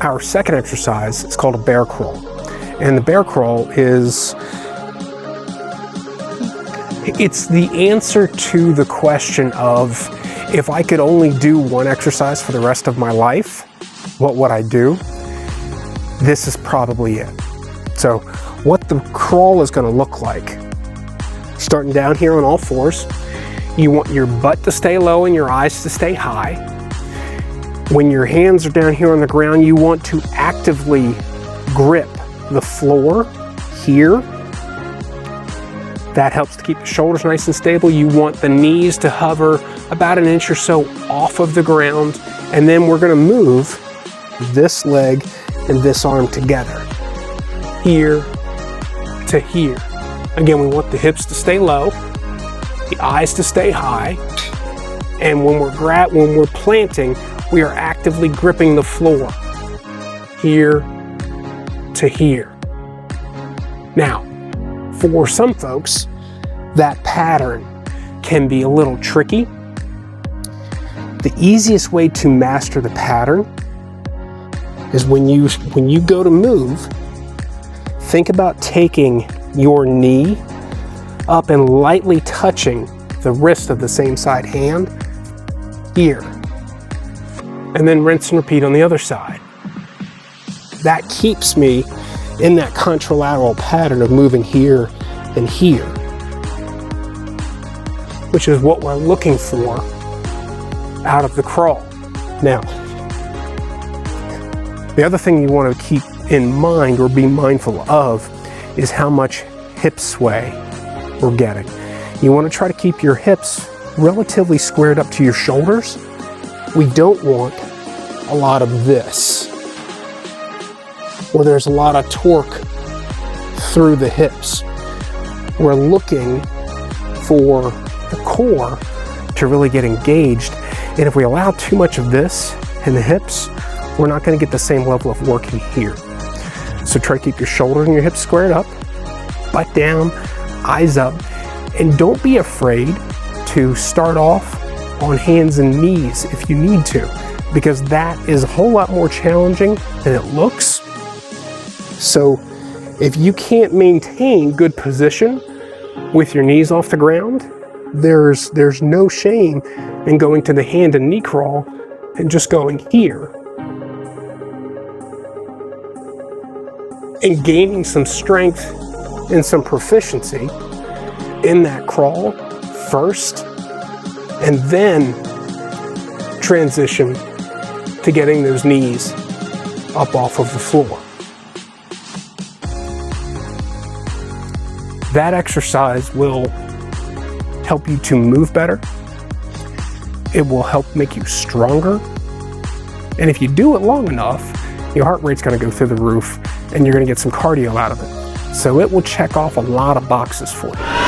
our second exercise is called a bear crawl. And the bear crawl it's the answer to the question of, if I could only do one exercise for the rest of my life, what would I do? This is probably it. So what the crawl is going to look like, starting down here on all fours, you want your butt to stay low and your eyes to stay high. When your hands are down here on the ground, you want to actively grip the floor here. That helps to keep the shoulders nice and stable. You want the knees to hover about an inch or so off of the ground. And then we're going to move this leg and this arm together, here to here. Again, we want the hips to stay low, the eyes to stay high, and when we're planting, we are actively gripping the floor, here to here. Now, for some folks, that pattern can be a little tricky. The easiest way to master the pattern is when you go to move, think about taking your knee up and lightly touching the wrist of the same side hand here, and then rinse and repeat on the other side. That keeps me in that contralateral pattern of moving here and here, which is what we're looking for out of the crawl. Now, the other thing you want to keep in mind or be mindful of is how much hip sway we're getting. You want to try to keep your hips relatively squared up to your shoulders. We don't want a lot of this, where there's a lot of torque through the hips. We're looking for the core to really get engaged. And if we allow too much of this in the hips, we're not going to get the same level of work in here. So try to keep your shoulders and your hips squared up, butt down, eyes up, and don't be afraid to start off on hands and knees if you need to, because that is a whole lot more challenging than it looks. So if you can't maintain good position with your knees off the ground, there's no shame in going to the hand and knee crawl and just going here and gaining some strength and some proficiency in that crawl first, and then transition to getting those knees up off of the floor. That exercise will help you to move better. It will help make you stronger. And if you do it long enough, your heart rate's going to go through the roof and you're going to get some cardio out of it. So it will check off a lot of boxes for you.